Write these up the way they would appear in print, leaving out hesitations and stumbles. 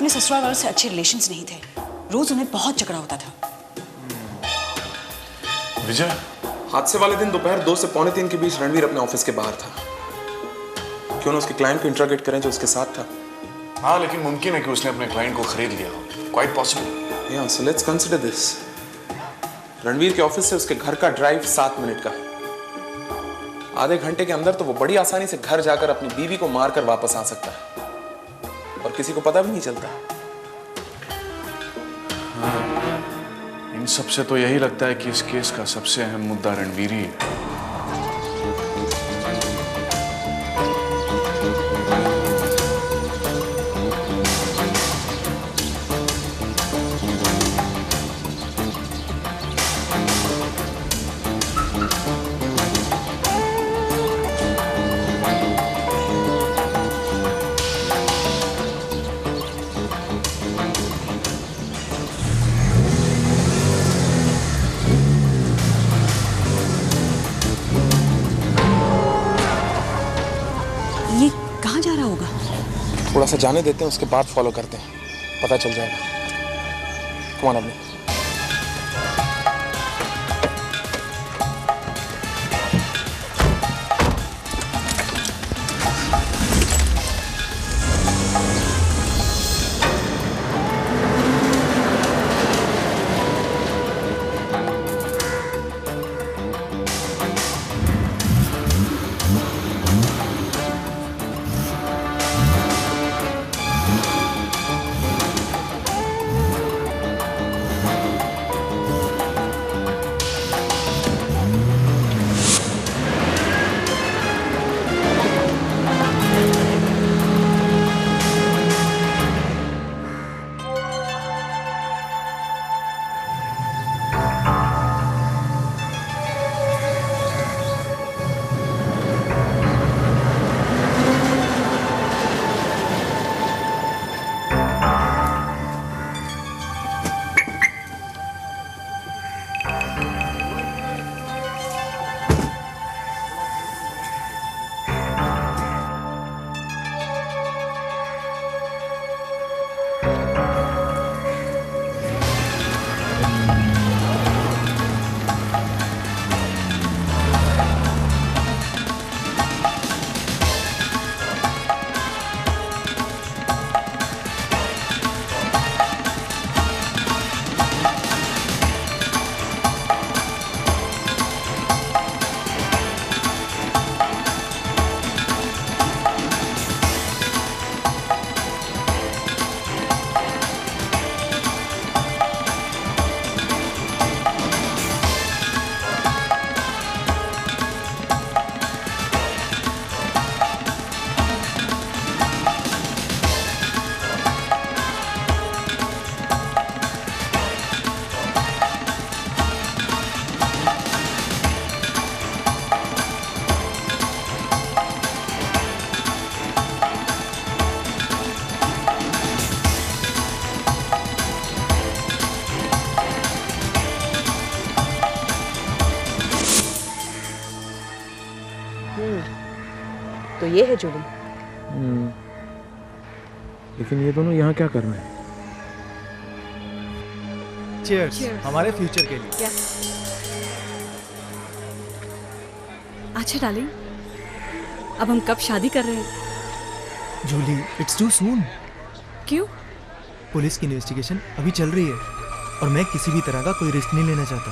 अपने ससुराल वालों से अच्छे रिलेशंस नहीं थे, रोज उन्हें बहुत झगड़ा होता था। विजय, हादसे वाले दिन दोपहर 2 से पौने 3 के बीच रणवीर अपने ऑफिस के बाहर था। क्यों ना उसके क्लाइंट को इंटरोगेट करें जो उसके साथ था। हाँ, लेकिन मुमकिन है कि उसने अपने क्लाइंट को खरीद लिया हो। Quite possible. या so let's consider this. Ranveer के ऑफिस से उसके घर का ड्राइव 7 मिनट का है। आधे घंटे के अंदर तो वो बड़ी आसानी से घर जाकर अपनी बीवी को मारकर वापस आ सकता है और किसी को पता भी नहीं चलता। हाँ, इन सब से तो यही लगता है कि इस केस का सबसे अहम मुद्दा रणवीर ही है। थोड़ा सा जाने देते हैं, उसके बाद फॉलो करते हैं, पता चल जाएगा। कम ऑन अभी। तो ये है जोड़ी। लेकिन ये दोनों यहाँ क्या कर रहे हैं? चीयर्स हमारे फ्यूचर के लिए। अच्छा डार्लिंग, अब हम कब शादी कर रहे हैं? Julie, it's too soon. क्यों? पुलिस की इन्वेस्टिगेशन अभी चल रही है और मैं किसी भी तरह का कोई रिस्क नहीं लेना चाहता।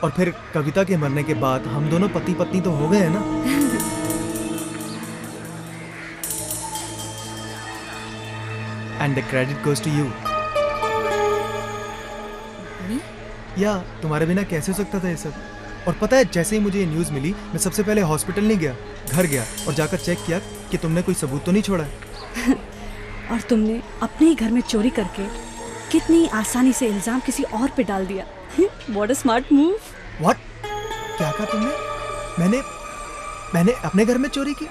और फिर कविता के मरने के बाद हम दोनों पति पत्नी तो हो गए हैं ना। And the credit goes to you. या तुम्हारे बिना कैसे हो सकता था ये सब? और पता है, जैसे ही मुझे ये न्यूज़ मिली, मैं सबसे पहले हॉस्पिटल नहीं गया, घर गया और जाकर चेक किया कि तुमने कोई सबूत तो नहीं छोड़ा है। और तुमने अपने ही घर में चोरी करके कितनी आसानी से इल्जाम किसी और पे डाल दिया। What a smart move! What? क्या कहा तुमने? मैंने अपने घर में चोरी की?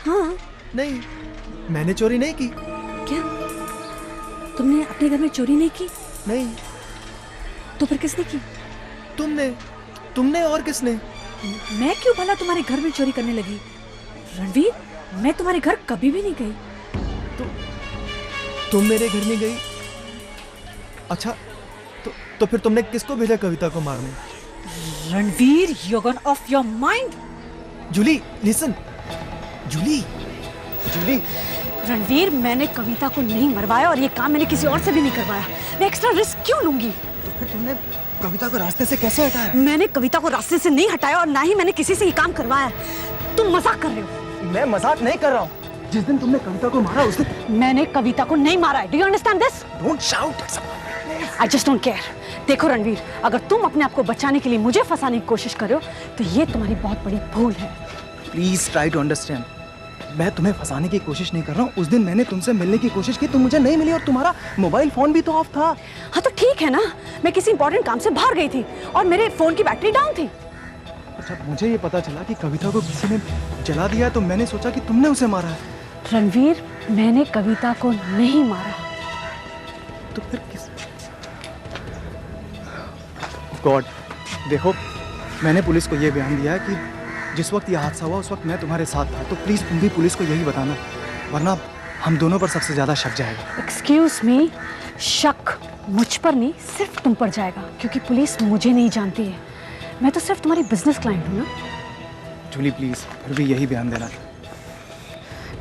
हाँ। नहीं, मैंने चोरी नहीं की। क्या? तुमने अपने घर में चोरी नहीं की? नहीं। तो फिर किसने की? तुमने और किसने? मैं क्यों भला तुम्हारे घर में चोरी करने लगी? रणवीर, मैं तुम्हारे घर कभी भी नहीं गई। तुम मेरे घर नहीं गई? अच्छा, तो फिर तुमने किसको भेजा कविता को मारने? Ranveer, you gone off your mind. Julie, listen. Julie, Julie. Ranveer, मैंने कविता को नहीं मरवाया और ये काम मैंने किसी और से भी नहीं करवाया। मैं एक्स्ट्रा रिस्क क्यों लूंगी? तो फिर तुमने कविता को रास्ते से कैसे हटाया? मैंने कविता को रास्ते से नहीं हटाया और ना ही मैंने किसी से ये काम करवाया। तुम मजाक कर रहे हो। मैं मजाक नहीं कर रहा हूँ। जिस दिन तुमने कविता को मारा उस दिन मैंने कविता को नहीं मारा है। Do you understand this? Don't shout. I just don't care. देखो रणवीर, अगर तुम अपने आप को बचाने के लिए मुझे फंसाने की कोशिश कर रहे हो तो ये तुम्हारी बहुत बड़ी भूल है। Please try to understand. मैं तुम्हें फंसाने की कोशिश नहीं कर रहा हूँ। उस दिन मैंने तुमसे मिलने की कोशिश की, तुम मुझे नहीं मिली और तुम्हारा मोबाइल फोन भी तो ऑफ था। हाँ तो ठीक है ना, मैं किसी इंपॉर्टेंट काम से बाहर गई थी और मेरे फोन की बैटरी डाउन थी। अच्छा, मुझे ये पता चला कि कविता को किसी ने जला दिया है तो मैंने सोचा कि तुमने उसे मारा है। रणवीर, मैंने कविता को नहीं मारा। तो फिर किस? गॉड, देखो, मैंने पुलिस को यह बयान दिया है कि जिस वक्त यह हादसा हुआ उस वक्त मैं तुम्हारे साथ था। तो प्लीज तुम भी पुलिस को यही बताना, वरना हम दोनों पर सबसे ज्यादा शक जाएगा। एक्सक्यूज मी, शक मुझ पर नहीं सिर्फ तुम पर जाएगा, क्योंकि पुलिस मुझे नहीं जानती है। मैं तो सिर्फ तुम्हारी बिजनेस क्लाइंट हूँ ना। जूली प्लीज फिर भी यही बयान देना।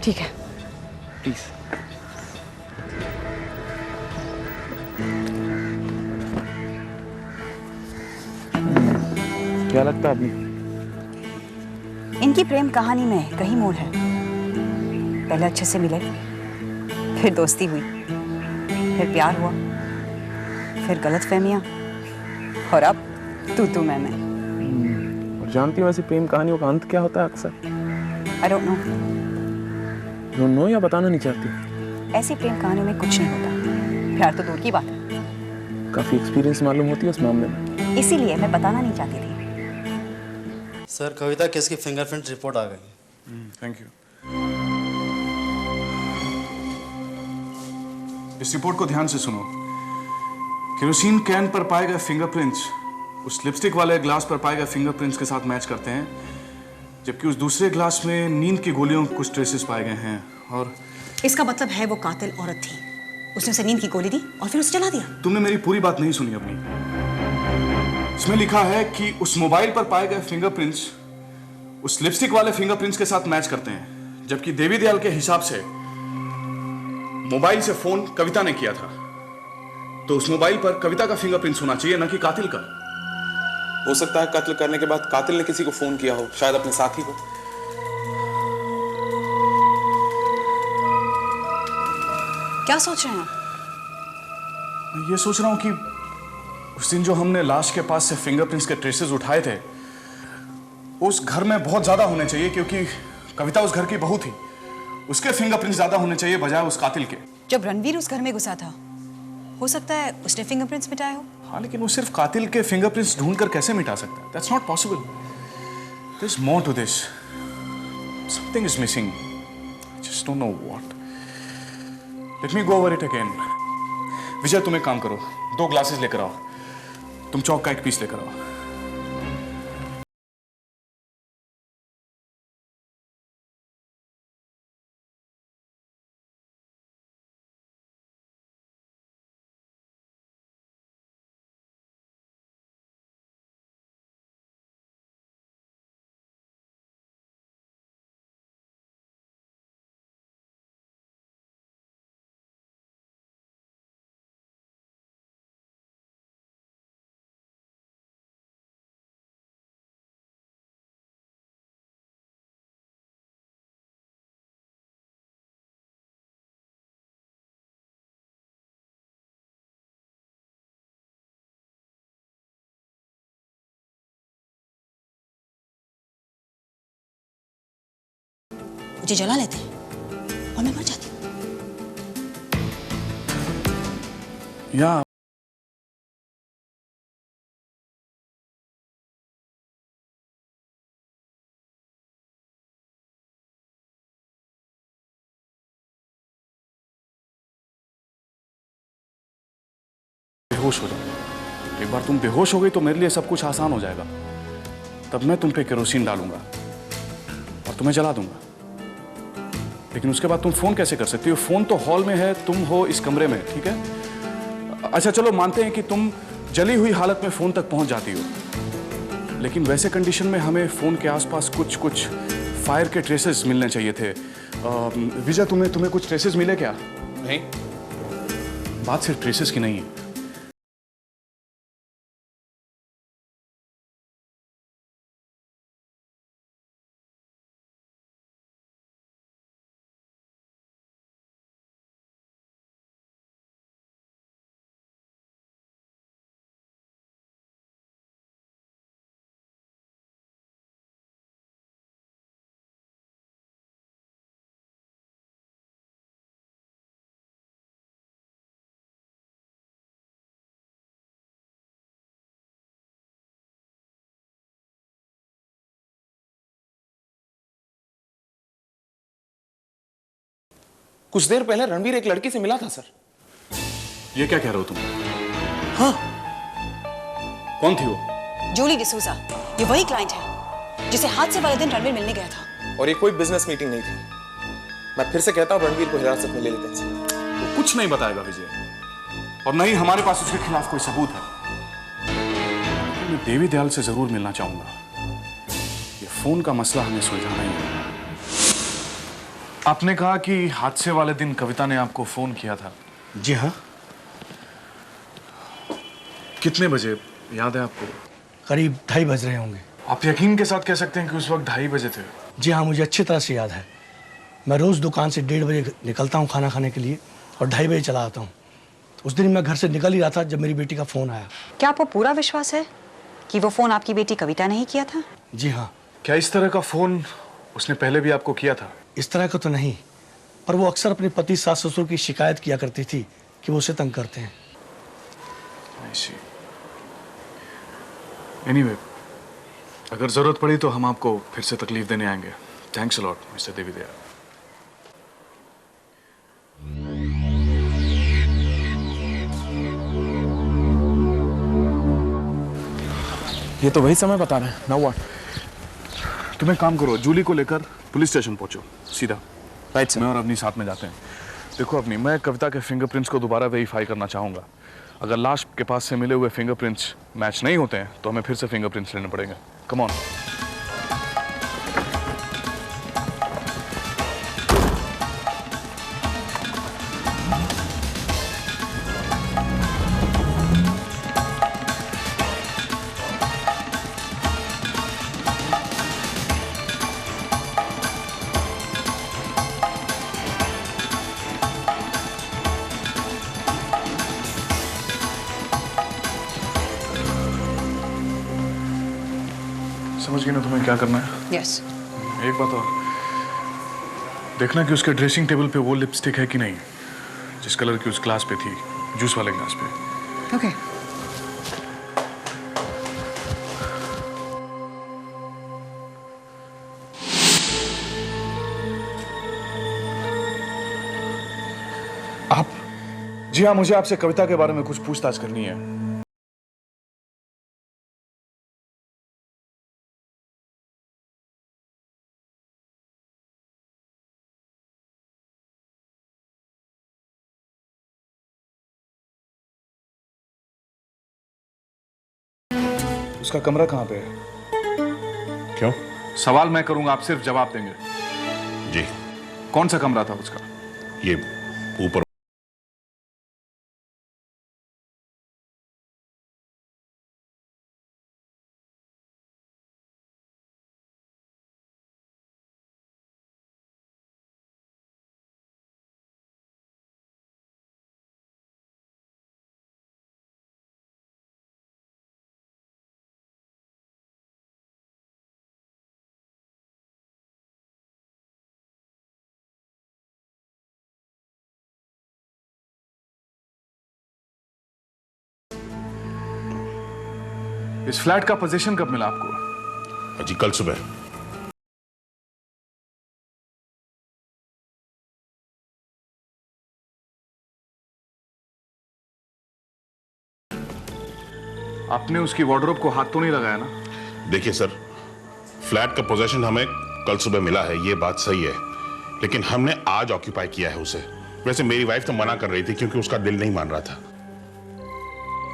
ठीक है, प्लीज। क्या लगता है अभी? इनकी प्रेम कहानी में कहीं मोड़ है। पहले अच्छे से मिले, फिर दोस्ती हुई, फिर प्यार हुआ, फिर गलतफहमियां और अब तू मैं। और जानती हो वैसे प्रेम कहानियों का अंत क्या होता है अक्सर? I don't know. या बताना नहीं चाहती? ऐसी प्रेम कहानियों में कुछ नहीं होता। प्यार तो दूर की बात है। काफी एक्सपीरियंस मालूम होती है उस मामले में। इसीलिए मैं बताना नहीं चाहती थी। सर, कविता केस की फिंगरप्रिंट रिपोर्ट आ गई। Thank you. इस रिपोर्ट को ध्यान से सुनो। केरोसिन कैन पर पाए गए फिंगरप्रिंट्स उस लिपस्टिक वाले ग्लास पर पाए गए फिंगरप्रिंट्स के साथ मैच करते हैं, जबकि उस दूसरे ग्लास में नींद की गोलियों के कुछ ट्रेसेस पाए गए हैं। और इसका मतलब है वो कातिल औरत थी। उसने उसे नींद की गोली दी और फिर उसे जला दिया। तुमने मेरी पूरी बात नहीं सुनी अपनी। इसमें लिखा है कि उस मोबाइल पर पाए गए फिंगरप्रिंट्स उस लिपस्टिक वाले फिंगरप्रिंट्स के साथ मैच करते हैं, जबकि देवी दयाल के हिसाब से मोबाइल से फोन कविता ने किया था। तो उस मोबाइल पर कविता का फिंगरप्रिंट्स होना चाहिए, न कि कातिल का। हो सकता है कत्ल करने के बाद कातिल ने किसी को फोन किया हो, शायद अपने साथी को। क्या सोच रहे हैं आप? मैं ये सोच रहा हूं कि उस दिन जो हमने लाश के पास से फिंगरप्रिंट्स के ट्रेसेस उठाए थे, उस घर में बहुत ज्यादा होने चाहिए, क्योंकि कविता उस घर की बहू थी। उसके फिंगरप्रिंट्स ज्यादा होने चाहिए बजाय उस कातिल के। जब रणवीर उस घर में घुसा था, हो सकता है उसने फिंगरप्रिंट्स मिटाए हो। हाँ, लेकिन वो सिर्फ कातिल के फिंगरप्रिंट्स ढूंढकर कैसे मिटा सकता है? That's not possible. There's more to this. Something is missing. I just don't know what. Let me go over it again. विजय, तुम एक काम करो, 2 ग्लासेस लेकर आओ। तुम चौक का एक पीस लेकर आओ। मुझे जला लेते और मैं मर जाती। या बेहोश हो जाओ। एक बार तुम बेहोश हो गई तो मेरे लिए सब कुछ आसान हो जाएगा। तब मैं तुम पे केरोसिन डालूंगा और तुम्हें जला दूंगा। लेकिन उसके बाद तुम फोन कैसे कर सकती हो? फोन तो हॉल में है, तुम हो इस कमरे में, ठीक है? अच्छा चलो मानते हैं कि तुम जली हुई हालत में फोन तक पहुंच जाती हो, लेकिन वैसे कंडीशन में हमें फोन के आसपास कुछ फायर के ट्रेसेस मिलने चाहिए थे। विजय, तुम्हें कुछ ट्रेसेस मिले क्या? नहीं। बात सिर्फ ट्रेसेस की नहीं है। कुछ देर पहले रणवीर एक लड़की से मिला था सर। ये क्या कह रहे हो तुम? हाँ। कौन थी वो? जूली डिसूजा, ये वही क्लाइंट है जिसे हादसे वाले दिन रणवीर मिलने गया था। और ये कोई बिजनेस मीटिंग नहीं थी। मैं फिर से कहता हूं रणवीर को हिरासत में ले लेते हैं सर। वो कुछ नहीं बताएगा विजय, और नहीं हमारे पास उसके खिलाफ कोई सबूत है। लेकिन मैं देवी दयाल से जरूर मिलना चाहूंगा। ये फोन का मसला हमें सुलझाना ही है। आपने कहा कि हादसे वाले दिन कविता ने आपको फोन किया था। जी हाँ। कितने बजे याद है आपको? करीब 2:30 बज रहे होंगे। आप यकीन के साथ कह सकते हैं कि उस वक्त 2:30 बजे थे? जी हाँ, मुझे अच्छी तरह से याद है। मैं रोज़ दुकान से 1:30 बजे निकलता हूँ खाना खाने के लिए और 2:30 बजे चला आता हूँ। उस दिन मैं घर से निकल ही रहा था जब मेरी बेटी का फ़ोन आया। क्या आपको पूरा विश्वास है कि वो फोन आपकी बेटी कविता ने ही किया था? जी हाँ। क्या इस तरह का फोन उसने पहले भी आपको किया था? इस तरह का तो नहीं, पर वो अक्सर अपने पति सास ससुर की शिकायत किया करती थी कि वो उसे तंग करते हैं। एनीवे, अगर जरूरत पड़ी तो हम आपको फिर से तकलीफ देने आएंगे। थैंक्स अ लॉट मिस्टर देवी दयाल। ये तो वही समय बता रहे हैं। Now what? तुम एक काम करो, जूली को लेकर पुलिस स्टेशन पहुंचो सीधा। Right sir. मैं और अपनी साथ में जाते हैं। देखो अपनी, मैं कविता के फिंगरप्रिंट्स को दोबारा वेरीफाई करना चाहूंगा। अगर लाश के पास से मिले हुए फिंगरप्रिंट्स मैच नहीं होते हैं तो हमें फिर से फिंगरप्रिंट्स लेने पड़ेंगे। Come on. समझ गए ना तुम्हें क्या करना है? यस। एक बात और, देखना कि उसके ड्रेसिंग टेबल पे वो लिपस्टिक है कि नहीं जिस कलर की उस ग्लास पे थी, जूस वाले ग्लास पे। ओके। आप? जी हाँ, मुझे आपसे कविता के बारे में कुछ पूछताछ करनी है। उसका कमरा कहाँ पे है? क्यों? सवाल मैं करूंगा, आप सिर्फ जवाब देंगे। जी। कौन सा कमरा था उसका? ये ऊपर। इस फ्लैट का पोजीशन कब मिला आपको? जी कल सुबह। आपने उसकी वार्डरोब को हाथ तो नहीं लगाया ना? देखिए सर, फ्लैट का पोजीशन हमें कल सुबह मिला है, ये बात सही है। लेकिन हमने आज ऑक्यूपाई किया है उसे। वैसे मेरी वाइफ तो मना कर रही थी क्योंकि उसका दिल नहीं मान रहा था,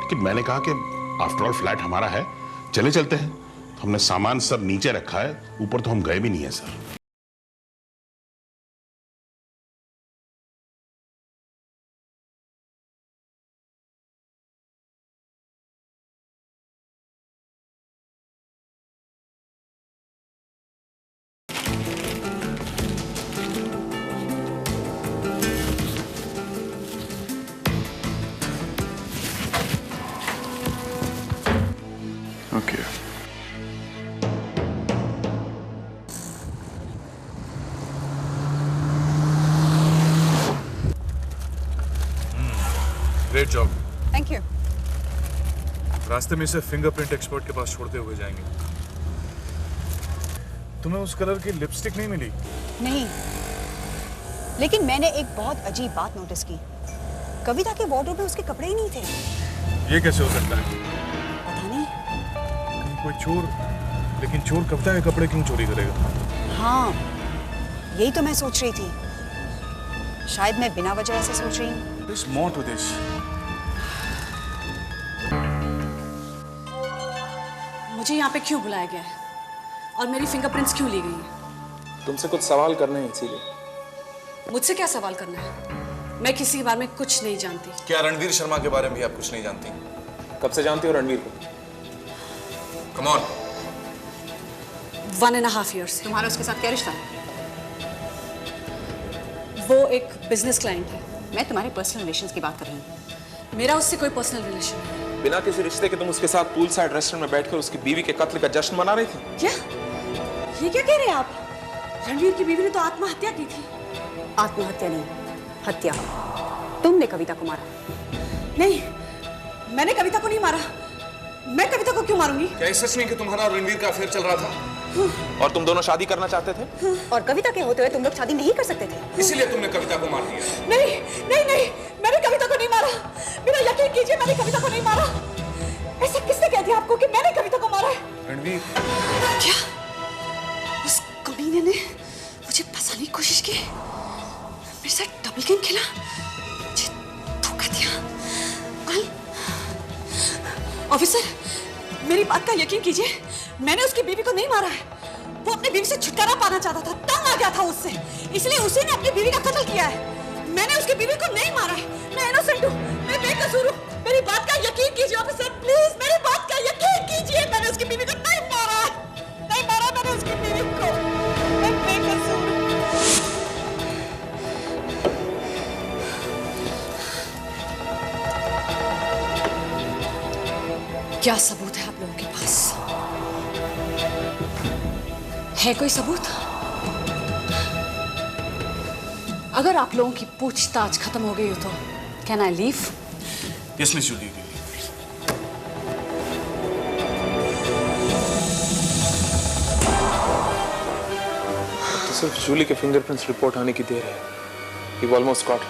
लेकिन मैंने कहा कि आफ्टर ऑल फ्लैट हमारा है, चले चलते हैं। तो हमने सामान सब नीचे रखा है, ऊपर तो हम गए भी नहीं है sir. Okay great job. Thank you. रास्ते में इसे फिंगरप्रिंट एक्सपर्ट के पास छोड़ते हुए जाएंगे। तुम्हें उस कलर की लिपस्टिक नहीं मिली? नहीं, लेकिन मैंने एक बहुत अजीब बात नोटिस की। कविता के वार्डरोब में उसके कपड़े ही नहीं थे। ये कैसे हो सकता है? पता नहीं। कोई चोर, लेकिन चोर कविता के कपड़े क्यों चोरी करेगा? हाँ, यही तो मैं सोच रही थी। शायद मैं बिना वजह ऐसे सोच रही हूँ। There's more to this. मुझे यहाँ पे क्यों बुलाया गया है और मेरी फिंगरप्रिंट्स क्यों ली गई हैं? तुमसे कुछ सवाल करने हैं इसीलिए। मुझसे क्या सवाल करना है? मैं किसी के बारे में कुछ नहीं जानती। क्या रणवीर शर्मा के बारे में भी आप कुछ नहीं जानती? कब से जानती हो रणवीर को? Come on. 1.5 years से। तुम्हारा उसके साथ क्या रिश्ता है? वो एक बिजनेस क्लाइंट है। मैं तुम्हारे पर्सनल रिलेशंस की बात कर रही हूँ। मेरा उससे कोई पर्सनल रिलेशन नहीं। बिना किसी रिश्ते के तुम उसके साथ पूल साइड रेस्टोरेंट में बैठकर उसकी बीवी के कत्ल का जश्न मना रही थी? क्या? ये क्या कह रहे हैं आप? रणवीर की बीवी ने तो आत्महत्या की थी। आत्महत्या नहीं, हत्या। तुमने कविता को मारा। नहीं, मैंने कविता को नहीं मारा। मैं कविता को क्यों मारूंगी? क्या सच नहीं कि तुम्हारा और रणवीर का अफेयर चल रहा था? और तुम दोनों शादी करना चाहते थे? और कविता के होते हुए तुम लोग शादी नहीं कर सकते थे। इसीलिए तुमने कविता को मार दिया? नहीं, नहीं, नहीं, मैंने कविता को नहीं मारा। मेरा यकीन कीजिए, मैंने कविता को नहीं मारा। ऐसा किसने कह दिया आपको कि मैंने कविता को मारा है? रणवीर। क्या? उस कमीने ने मुझे फंसाने की कोशिश की, मेरे साथ डबल गेम खेला, मुझे धोखा दिया। ऑफिसर, मेरी बात का यकीन कीजिए, मैंने उसकी बीवी को नहीं मारा है। वो अपनी बीवी से छुटकारा पाना चाहता था, तंग आ गया था उससे, इसलिए उसी ने अपनी बीवी का कत्ल किया है। मैंने उसकी बीवी को नहीं मारा है। मैं इनोसेंट हूँ, मैं बेकसूर हूँ। मेरी बात का यकीन कीजिए ऑफिसर, प्लीज मेरी बात का यकीन कीजिए। मैंने उसकी बीवी को नहीं मारा है, नहीं मारा मैंने उसकी बीवी को। मैं बेकसूर हूँ। क्या सबूत है आप लोगों के पास? है कोई सबूत? अगर आप लोगों की पूछताछ खत्म हो गई हो तो can I leave? Yes miss Julie. तो सिर्फ जूली के फिंगरप्रिंट्स रिपोर्ट आने की देर है। We've almost got